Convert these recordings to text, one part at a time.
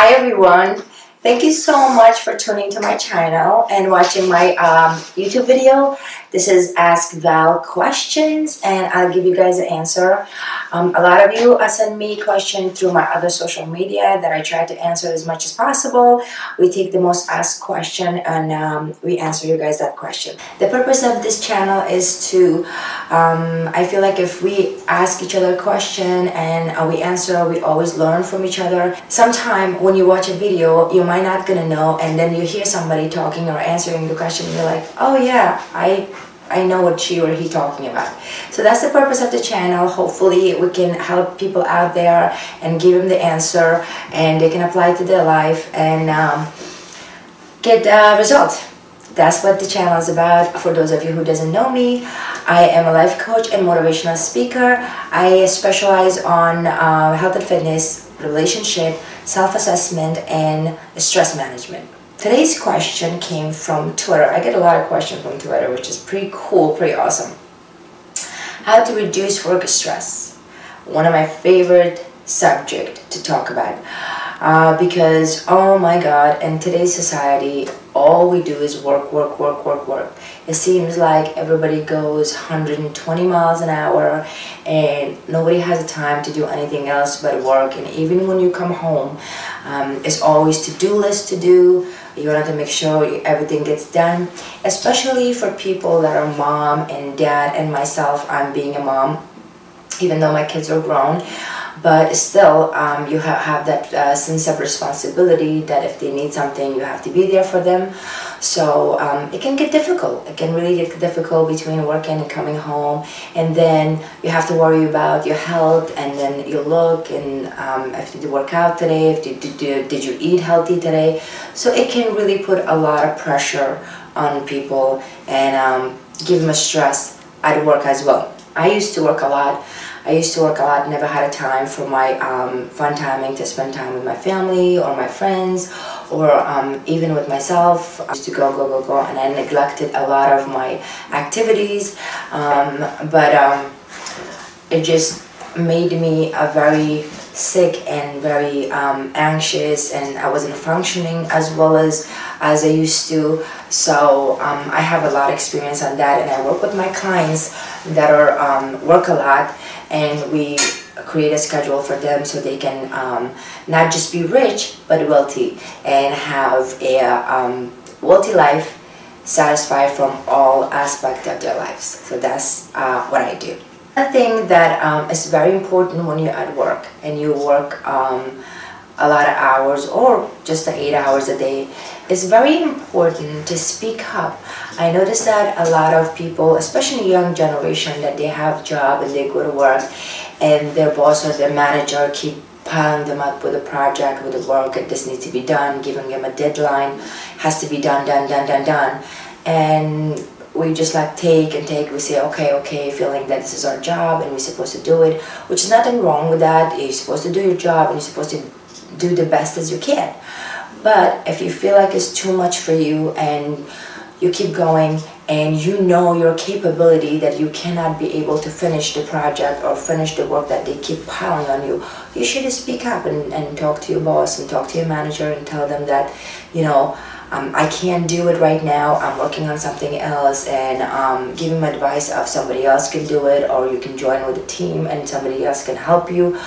Hi everyone, thank you so much for tuning to my channel and watching my YouTube video. This is Ask Val Questions and I'll give you guys an answer. A lot of you send me questions through my other social media that I try to answer as much as possible. We take the most asked question and we answer you guys that question. The purpose of this channel is to, I feel like if we ask each other a question and we answer, we always learn from each other. Sometime when you watch a video, you might not gonna know, and then you hear somebody talking or answering the question, and you're like, oh yeah, I know what she or he talking about. So that's the purpose of the channel. Hopefully we can help people out there and give them the answer and they can apply it to their life and get results. That's what the channel is about. For those of you who doesn't know me, I am a life coach and motivational speaker. I specialize on health and fitness, relationship, self-assessment, and stress management. Today's question came from Twitter. I get a lot of questions from Twitter, which is pretty cool, pretty awesome. How to reduce work stress. One of my favorite subjects to talk about. Because, oh my God, in today's society, all we do is work, work, work, work, work. It seems like everybody goes 120 miles an hour and nobody has the time to do anything else but work. And even when you come home, it's always to-do list to do. You want to make sure everything gets done, especially for people that are mom and dad, and myself, I'm being a mom, even though my kids are grown. But still, you have that sense of responsibility that if they need something, you have to be there for them. So it can get difficult. It can really get difficult between working and coming home. And then you have to worry about your health, and then you look and if you did work out today, if did you eat healthy today. So it can really put a lot of pressure on people and give them a stress at work as well. I used to work a lot. Never had a time for my fun timing to spend time with my family or my friends or even with myself. I used to go, and I neglected a lot of my activities, but it just made me a very sick and very anxious, and I wasn't functioning as well as I used to. So I have a lot of experience on that, and I work with my clients that are work a lot, and we create a schedule for them so they can not just be rich but wealthy and have a wealthy life, satisfied from all aspects of their lives. So that's what I do. Another thing that is very important when you're at work and you work a lot of hours or just 8 hours a day, it's very important to speak up. I notice that a lot of people, especially young generation, that they have a job and they go to work and their boss or their manager keep piling them up with a project, with the work, and this needs to be done, giving them a deadline, has to be done. And we just like take, we say okay, feeling that this is our job and we're supposed to do it, which is nothing wrong with that. You're supposed to do your job and you're supposed to do the best as you can. But if you feel like it's too much for you and you keep going and you know your capability that you cannot be able to finish the project or finish the work that they keep piling on you, you should speak up and talk to your boss and talk to your manager and tell them that, you know, I can't do it right now, I'm working on something else, and give them advice of somebody else can do it, or you can join with a team and somebody else can help you.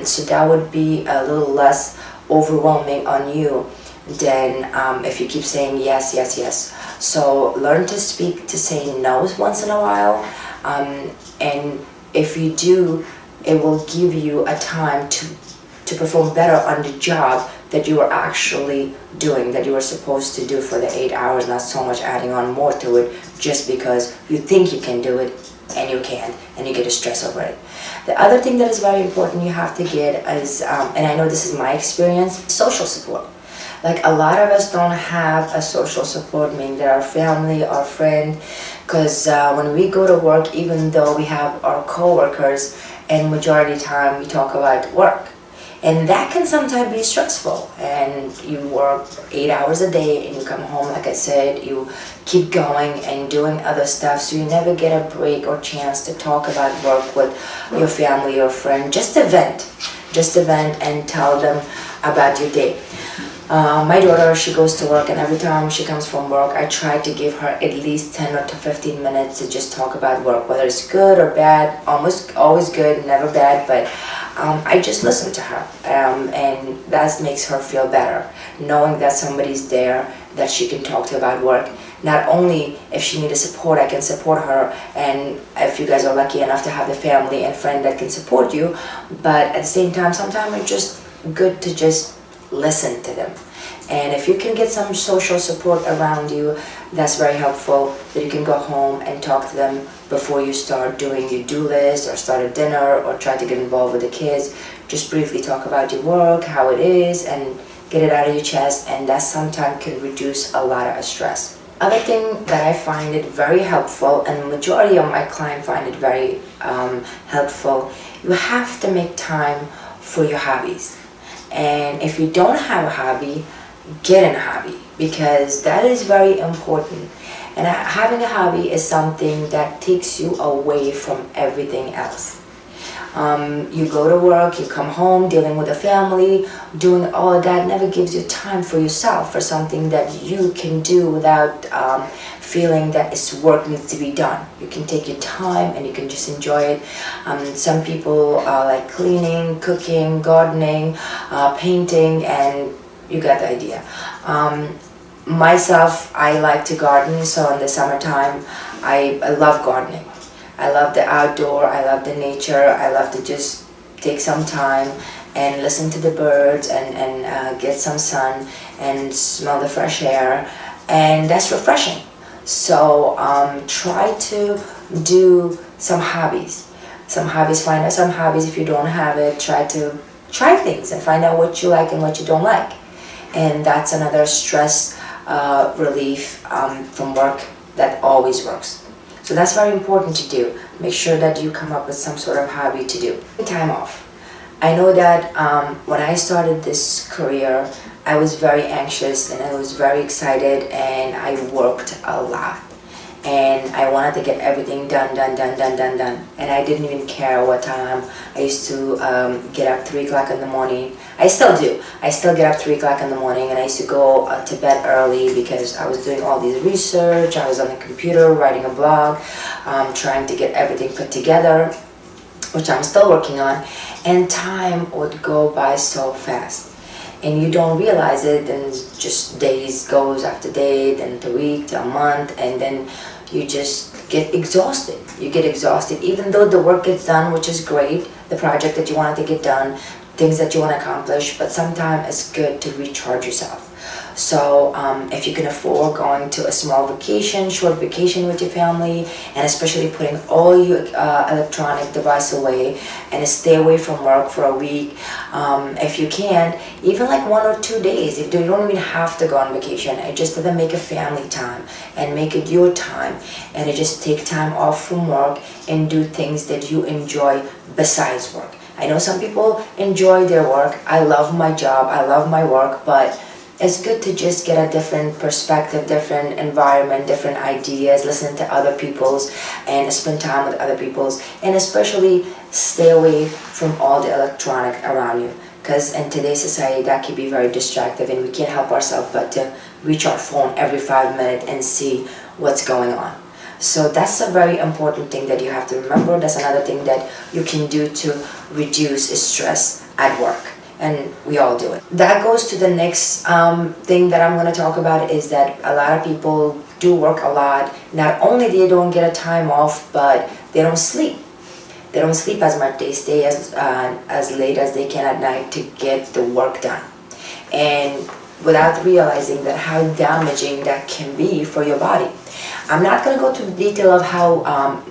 So that would be a little less overwhelming on you than if you keep saying yes, yes, yes. So learn to speak, to say no once in a while, and if you do, it will give you a time to perform better on the job that you are actually doing, that you are supposed to do for the 8 hours, not so much adding on more to it just because you think you can do it and you can't, and you get a stress over it. The other thing that is very important you have to get is, and I know this is my experience, social support. Like a lot of us don't have a social support, meaning that our family, our friend, because when we go to work, even though we have our co-workers, and majority of the time we talk about work. And that can sometimes be stressful, and you work 8 hours a day and you come home, like I said, you keep going and doing other stuff, so you never get a break or chance to talk about work with your family or friend, just to vent. just to vent and tell them about your day. My daughter, she goes to work, and every time she comes from work, I try to give her at least 10 or to 15 minutes to just talk about work, whether it's good or bad. Almost always good, never bad, but I just listen to her, and that makes her feel better, knowing that somebody's there that she can talk to about work. Not only if she needs support, I can support her, and if you guys are lucky enough to have the family and friend that can support you, but at the same time, sometimes it's just good to just listen to them. And if you can get some social support around you, that's very helpful, that you can go home and talk to them before you start doing your do list or start a dinner or try to get involved with the kids. Just briefly talk about your work, how it is, and get it out of your chest, and that sometimes can reduce a lot of stress. Other thing that I find it very helpful, and the majority of my clients find it very helpful, you have to make time for your hobbies. And if you don't have a hobby, get in a hobby, because that is very important. And having a hobby is something that takes you away from everything else. You go to work, you come home, dealing with the family, doing all of that never gives you time for yourself, for something that you can do without feeling that it's work needs to be done. You can take your time and you can just enjoy it. Some people like cleaning, cooking, gardening, painting, and you got the idea. Myself, I like to garden, so in the summertime, I love gardening. I love the outdoor, I love the nature, I love to just take some time and listen to the birds and get some sun and smell the fresh air, and that's refreshing. So try to do some hobbies. Find out some hobbies. If you don't have it, try things and find out what you like and what you don't like. And that's another stress relief from work that always works. So that's very important to do. Make sure that you come up with some sort of hobby to do. Time off. I know that when I started this career, I was very anxious and I was very excited, and I worked a lot. And I wanted to get everything done. And I didn't even care what time. I used to get up 3 o'clock in the morning. I still do. I still get up 3 o'clock in the morning, and I used to go to bed early because I was doing all these research. I was on the computer writing a blog, trying to get everything put together, which I'm still working on. And time would go by so fast. And you don't realize it, and just days goes after day, then to a week, to a month, and then you just get exhausted. You get exhausted, even though the work gets done, which is great, the project that you wanted to get done, things that you want to accomplish, but sometimes it's good to recharge yourself. So if you can afford going to a small vacation, short vacation with your family, and especially putting all your electronic device away and stay away from work for a week, if you can, even like 1 or 2 days, if you don't even have to go on vacation, it just doesn't make a family time and make it your time, and it just take time off from work and do things that you enjoy besides work. I know some people enjoy their work. I love my job, I love my work, but it's good to just get a different perspective, different environment, different ideas, listen to other people's and spend time with other people's, and especially stay away from all the electronic around you, because in today's society that can be very distractive, and we can't help ourselves but to reach our phone every 5 minutes and see what's going on. So that's a very important thing that you have to remember. That's another thing that you can do to reduce stress at work. And we all do it. That goes to the next thing that I'm going to talk about, is that a lot of people do work a lot. Not only they don't get a time off, but they don't sleep. They don't sleep as much. They stay as late as they can at night to get the work done. And without realizing that how damaging that can be for your body. I'm not going to go to the detail of how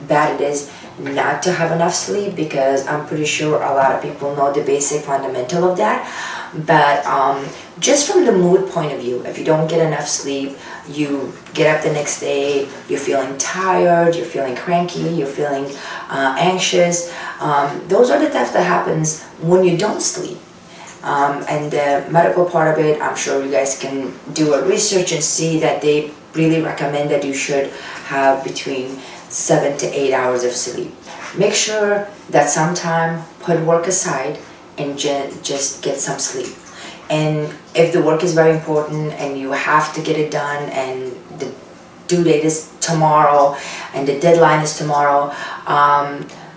bad it is not to have enough sleep, because I'm pretty sure a lot of people know the basic fundamental of that. But just from the mood point of view, if you don't get enough sleep, you get up the next day, you're feeling tired, you're feeling cranky, you're feeling anxious. Those are the types that happens when you don't sleep. And the medical part of it, I'm sure you guys can do a research and see that they really recommend that you should have between 7 to 8 hours of sleep. Make sure that sometime put work aside and just get some sleep. And if the work is very important and you have to get it done and the due date is tomorrow and the deadline is tomorrow,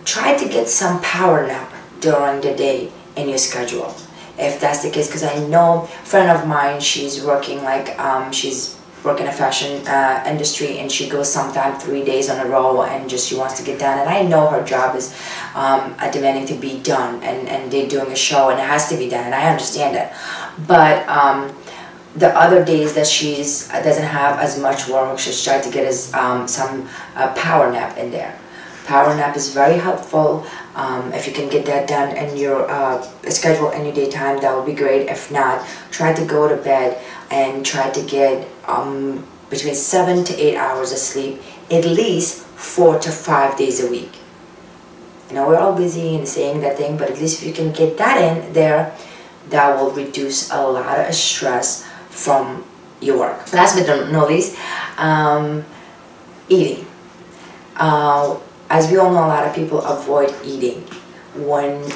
try to get some power nap during the day in your schedule. If that's the case, because I know a friend of mine, she's working like, she's working in a fashion industry, and she goes sometimes 3 days on a row and just she wants to get done. And I know her job is demanding to be done, and they're doing a show and it has to be done, and I understand that. But the other days that she's doesn't have as much work, she's trying to get some power nap in there. Power nap is very helpful. If you can get that done in your schedule in your daytime, that would be great. If not, try to go to bed and try to get between 7 to 8 hours of sleep, at least 4 to 5 days a week. You know, we're all busy and saying that thing, but at least if you can get that in there, that will reduce a lot of stress from your work. Last but not least, eating. As we all know, a lot of people avoid eating when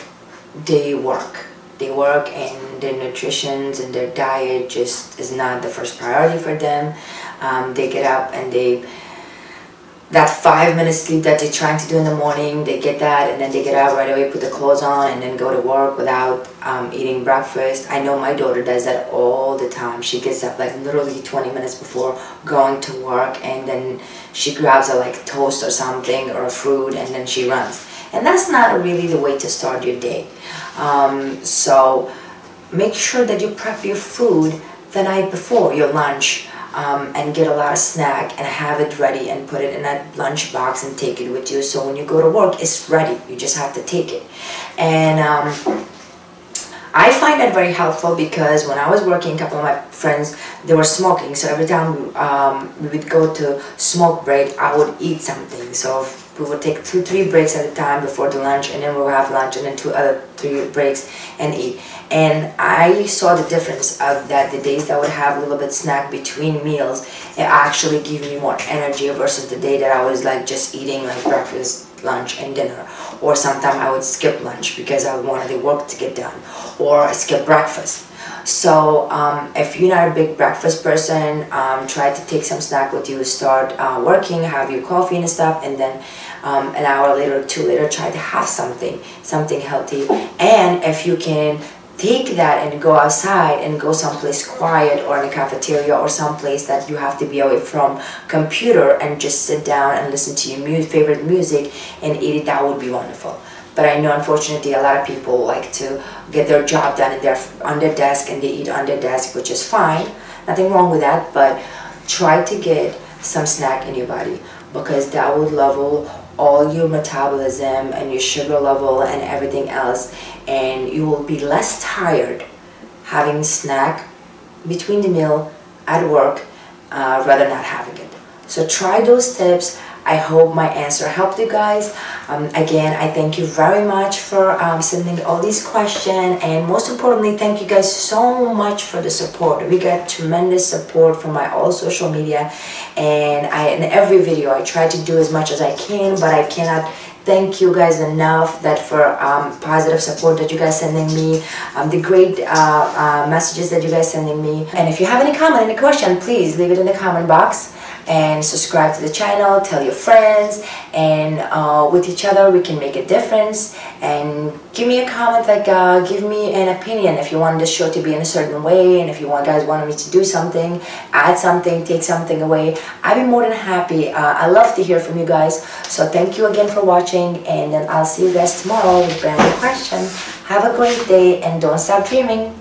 they work. They work and their nutrition and their diet just is not the first priority for them. They get up and that 5 minute sleep that they're trying to do in the morning, they get that, and then they get up right away, put the clothes on, and then go to work without eating breakfast. I know my daughter does that all the time. She gets up like literally 20 minutes before going to work, and then she grabs a like toast or something or a fruit, and then she runs. And that's not really the way to start your day. So make sure that you prep your food the night before, your lunch. And get a lot of snack and have it ready and put it in a lunch box and take it with you, so when you go to work it's ready, you just have to take it. And I find that very helpful, because when I was working, a couple of my friends, they were smoking, so every time we would go to smoke break, I would eat something. So we would take 2-3 breaks at a time before the lunch, and then we would have lunch, and then 2 breaks and eat. And I saw the difference of that. The days that I would have a little bit snack between meals, it actually gave me more energy versus the day that I was like just eating like breakfast, lunch, and dinner. Or sometimes I would skip lunch because I wanted the work to get done, or skip breakfast. So if you're not a big breakfast person, try to take some snack with you, start working, have your coffee and stuff, and then an hour later, 2 later, try to have something healthy. And if you can take that and go outside and go someplace quiet, or in a cafeteria, or someplace that you have to be away from computer and just sit down and listen to your favorite music and eat it, that would be wonderful. But I know, unfortunately, a lot of people like to get their job done on their desk, and they eat on their desk, which is fine. Nothing wrong with that, but try to get some snack in your body, because that would level all your metabolism and your sugar level and everything else, and you will be less tired having snack between the meal at work rather not having it. So try those tips. I hope my answer helped you guys. Again, I thank you very much for sending all these questions, and most importantly, thank you guys so much for the support. We got tremendous support from my all social media, and in every video I try to do as much as I can, but I cannot thank you guys enough that for positive support that you guys sending me, the great messages that you guys sending me. And if you have any comment, any question, please leave it in the comment box. And subscribe to the channel, tell your friends, and with each other we can make a difference. And give me a comment, like give me an opinion if you want this show to be in a certain way, and if you guys want me to do something, add something, take something away, I'd be more than happy. I love to hear from you guys. So thank you again for watching, and then I'll see you guys tomorrow with brand new questions. Have a great day, and don't stop dreaming.